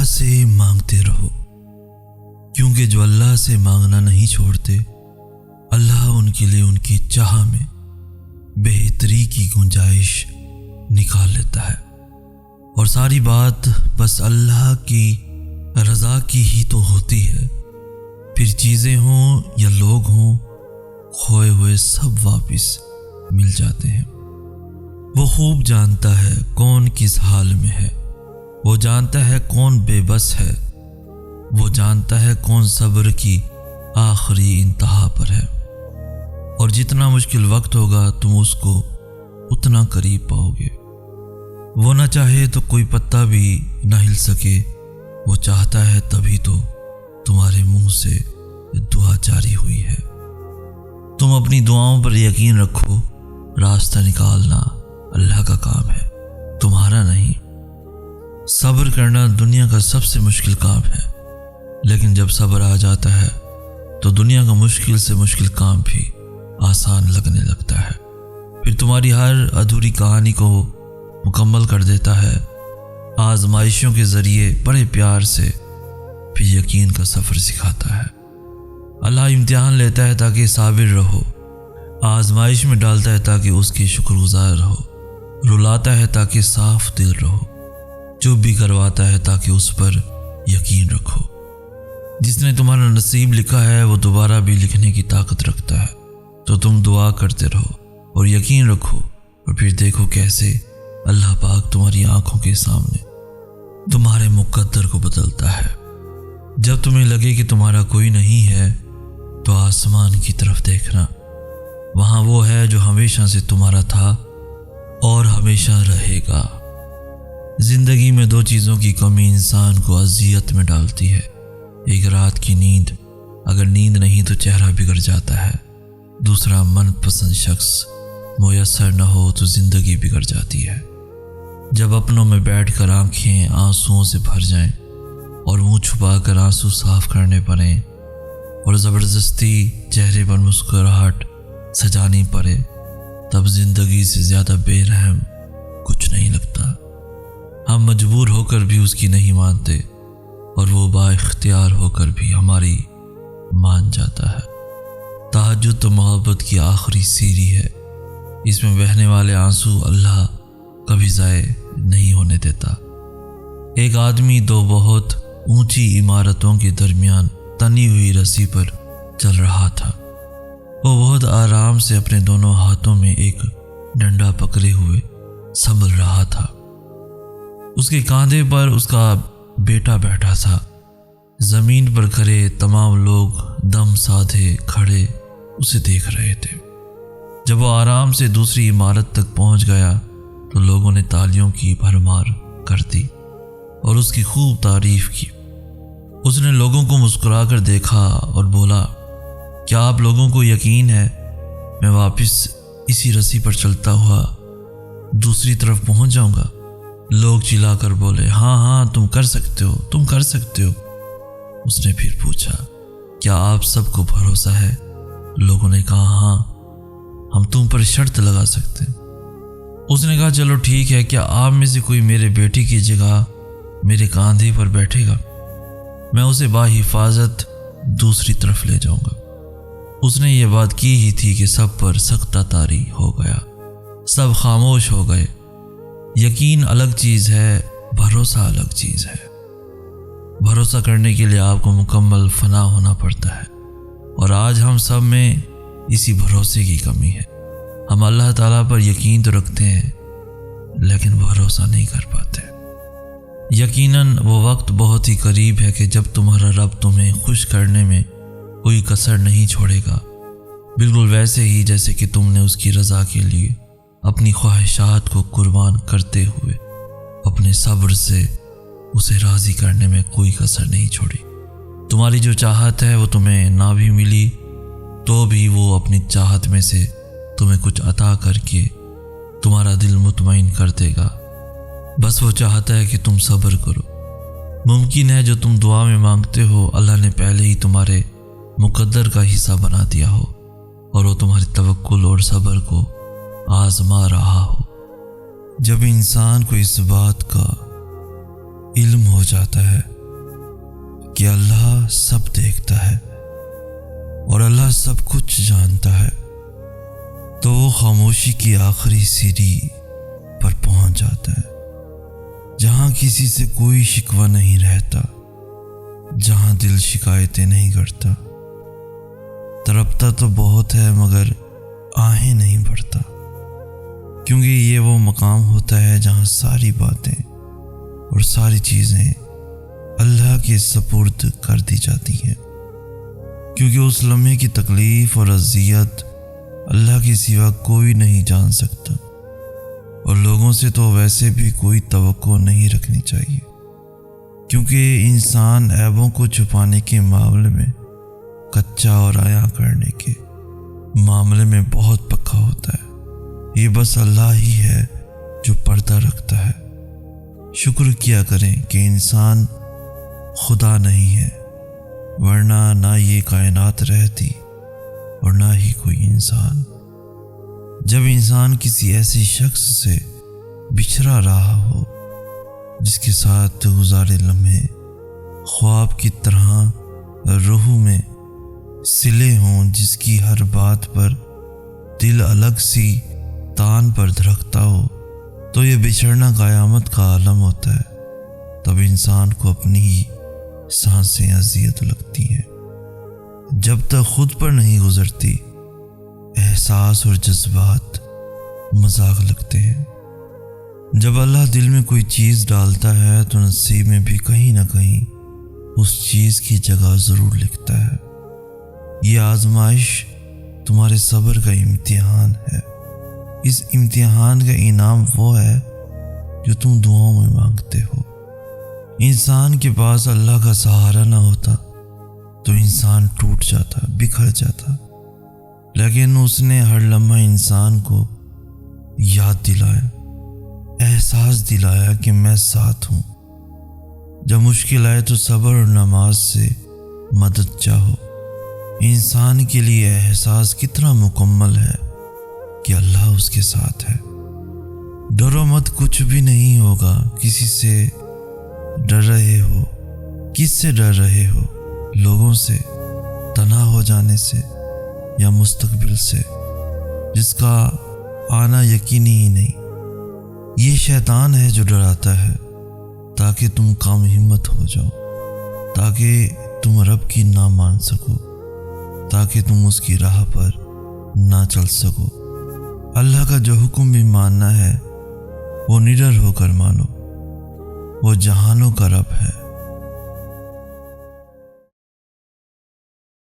اللہ سے مانگتے رہو، کیونکہ جو اللہ سے مانگنا نہیں چھوڑتے اللہ ان کے لیے ان کی چاہ میں بہتری کی گنجائش نکال لیتا ہے۔ اور ساری بات بس اللہ کی رضا کی ہی تو ہوتی ہے، پھر چیزیں ہوں یا لوگ ہوں، کھوئے ہوئے سب واپس مل جاتے ہیں۔ وہ خوب جانتا ہے کون کس حال میں ہے، وہ جانتا ہے کون بے بس ہے، وہ جانتا ہے کون صبر کی آخری انتہا پر ہے، اور جتنا مشکل وقت ہوگا تم اس کو اتنا قریب پاؤ گے۔ وہ نہ چاہے تو کوئی پتا بھی نہ ہل سکے، وہ چاہتا ہے تبھی تو تمہارے منہ سے دعا جاری ہوئی ہے۔ تم اپنی دعاؤں پر یقین رکھو، راستہ نکالنا اللہ کا کام ہے، تمہارا نہیں۔ صبر کرنا دنیا کا سب سے مشکل کام ہے، لیکن جب صبر آ جاتا ہے تو دنیا کا مشکل سے مشکل کام بھی آسان لگنے لگتا ہے، پھر تمہاری ہر ادھوری کہانی کو مکمل کر دیتا ہے۔ آزمائشوں کے ذریعے بڑے پیار سے پھر یقین کا سفر سکھاتا ہے۔ اللہ امتحان لیتا ہے تاکہ صابر رہو، آزمائش میں ڈالتا ہے تاکہ اس کی شکر گزار رہو، رلاتا ہے تاکہ صاف دل رہو، چپ بھی کرواتا ہے تاکہ اس پر یقین رکھو۔ جس نے تمہارا نصیب لکھا ہے وہ دوبارہ بھی لکھنے کی طاقت رکھتا ہے، تو تم دعا کرتے رہو اور یقین رکھو، اور پھر دیکھو کیسے اللہ پاک تمہاری آنکھوں کے سامنے تمہارے مقدر کو بدلتا ہے۔ جب تمہیں لگے کہ تمہارا کوئی نہیں ہے تو آسمان کی طرف دیکھنا، وہاں وہ ہے جو ہمیشہ سے تمہارا تھا اور ہمیشہ رہے گا۔ زندگی میں دو چیزوں کی کمی انسان کو اذیت میں ڈالتی ہے، ایک رات کی نیند، اگر نیند نہیں تو چہرہ بگڑ جاتا ہے، دوسرا من پسند شخص میسر نہ ہو تو زندگی بگڑ جاتی ہے۔ جب اپنوں میں بیٹھ کر آنکھیں آنسوؤں سے بھر جائیں اور منہ چھپا کر آنسو صاف کرنے پڑیں اور زبردستی چہرے پر مسکراہٹ سجانی پڑے، تب زندگی سے زیادہ بے رحم کچھ نہیں لگتا۔ ہم مجبور ہو کر بھی اس کی نہیں مانتے، اور وہ با اختیار ہو کر بھی ہماری مان جاتا ہے۔ تہجد تو محبت کی آخری سیڑھی ہے، اس میں بہنے والے آنسو اللہ کبھی ضائع نہیں ہونے دیتا۔ ایک آدمی دو بہت اونچی عمارتوں کے درمیان تنی ہوئی رسی پر چل رہا تھا۔ وہ بہت آرام سے اپنے دونوں ہاتھوں میں ایک ڈنڈا پکڑے ہوئے سنبھل رہا تھا۔ اس کے کاندھے پر اس کا بیٹا بیٹھا تھا۔ زمین پر کھڑے تمام لوگ دم سادھے کھڑے اسے دیکھ رہے تھے۔ جب وہ آرام سے دوسری عمارت تک پہنچ گیا تو لوگوں نے تالیوں کی بھرمار کر دی اور اس کی خوب تعریف کی۔ اس نے لوگوں کو مسکرا کر دیکھا اور بولا، کیا آپ لوگوں کو یقین ہے میں واپس اسی رسی پر چلتا ہوا دوسری طرف پہنچ جاؤں گا؟ لوگ چلا کر بولے، ہاں ہاں تم کر سکتے ہو، تم کر سکتے ہو۔ اس نے پھر پوچھا، کیا آپ سب کو بھروسہ ہے؟ لوگوں نے کہا، ہاں ہم تم پر شرط لگا سکتے ہیں۔ اس نے کہا، چلو ٹھیک ہے، کیا آپ میں سے کوئی میرے بیٹے کی جگہ میرے کاندھے پر بیٹھے گا؟ میں اسے باحفاظت دوسری طرف لے جاؤں گا۔ اس نے یہ بات کی ہی تھی کہ سب پر سکتہ طاری ہو گیا، سب خاموش ہو گئے۔ یقین الگ چیز ہے، بھروسہ الگ چیز ہے۔ بھروسہ کرنے کے لیے آپ کو مکمل فنا ہونا پڑتا ہے، اور آج ہم سب میں اسی بھروسے کی کمی ہے۔ ہم اللہ تعالیٰ پر یقین تو رکھتے ہیں لیکن بھروسہ نہیں کر پاتے۔ یقیناً وہ وقت بہت ہی قریب ہے کہ جب تمہارا رب تمہیں خوش کرنے میں کوئی کسر نہیں چھوڑے گا، بالکل ویسے ہی جیسے کہ تم نے اس کی رضا کے لیے اپنی خواہشات کو قربان کرتے ہوئے اپنے صبر سے اسے راضی کرنے میں کوئی کسر نہیں چھوڑی۔ تمہاری جو چاہت ہے وہ تمہیں نہ بھی ملی تو بھی وہ اپنی چاہت میں سے تمہیں کچھ عطا کر کے تمہارا دل مطمئن کر دے گا۔ بس وہ چاہتا ہے کہ تم صبر کرو۔ ممکن ہے جو تم دعا میں مانگتے ہو اللہ نے پہلے ہی تمہارے مقدر کا حصہ بنا دیا ہو، اور وہ تمہاری توکل اور صبر کو آزما رہا ہو۔ جب انسان کو اس بات کا علم ہو ہو جاتا ہے کہ اللہ سب دیکھتا ہے اور اللہ سب کچھ جانتا ہے، تو وہ خاموشی کی آخری سیڑھی پر پہنچ جاتا ہے، جہاں کسی سے کوئی شکوہ نہیں رہتا، جہاں دل شکایتیں نہیں کرتا، تڑپتا تو بہت ہے مگر آہیں نہیں بھرتا، کیونکہ یہ وہ مقام ہوتا ہے جہاں ساری باتیں اور ساری چیزیں اللہ کے سپرد کر دی جاتی ہیں، کیونکہ اس لمحے کی تکلیف اور اذیت اللہ کے سوا کوئی نہیں جان سکتا، اور لوگوں سے تو ویسے بھی کوئی توقع نہیں رکھنی چاہیے، کیونکہ انسان عیبوں کو چھپانے کے معاملے میں کچا اور عیاں کرنے کے معاملے میں بہت پکا ہوتا ہے۔ یہ بس اللہ ہی ہے جو پردہ رکھتا ہے۔ شکر کیا کریں کہ انسان خدا نہیں ہے، ورنہ نہ یہ کائنات رہتی اور نہ ہی کوئی انسان۔ جب انسان کسی ایسے شخص سے بچھڑا رہا ہو جس کے ساتھ گزارے لمحے خواب کی طرح روح میں سلے ہوں، جس کی ہر بات پر دل الگ سی تان پر دھڑکتا ہو، تو یہ بچھڑنا قیامت کا عالم ہوتا ہے۔ تب انسان کو اپنی ہی سانسیں اذیت لگتی ہیں، جب تک خود پر نہیں گزرتی احساس اور جذبات مذاق لگتے ہیں۔ جب اللہ دل میں کوئی چیز ڈالتا ہے تو نصیب میں بھی کہیں نہ کہیں اس چیز کی جگہ ضرور لکھتا ہے۔ یہ آزمائش تمہارے صبر کا امتحان ہے۔ اس امتحان کا انعام وہ ہے جو تم دعاؤں میں مانگتے ہو۔ انسان کے پاس اللہ کا سہارا نہ ہوتا تو انسان ٹوٹ جاتا، بکھر جاتا، لیکن اس نے ہر لمحہ انسان کو یاد دلایا، احساس دلایا کہ میں ساتھ ہوں۔ جب مشکل آئے تو صبر اور نماز سے مدد چاہو۔ انسان کے لیے احساس کتنا مکمل ہے کہ اللہ اس کے ساتھ ہے۔ ڈرو مت، کچھ بھی نہیں ہوگا۔ کسی سے ڈر رہے ہو؟ کس سے ڈر رہے ہو؟ لوگوں سے، تنہا ہو جانے سے، یا مستقبل سے جس کا آنا یقینی ہی نہیں؟ یہ شیطان ہے جو ڈراتا ہے تاکہ تم کم ہمت ہو جاؤ، تاکہ تم رب کی نہ مان سکو، تاکہ تم اس کی راہ پر نہ چل سکو۔ اللہ کا جو حکم بھی ماننا ہے وہ نڈر ہو کر مانو، وہ جہانوں کا رب ہے۔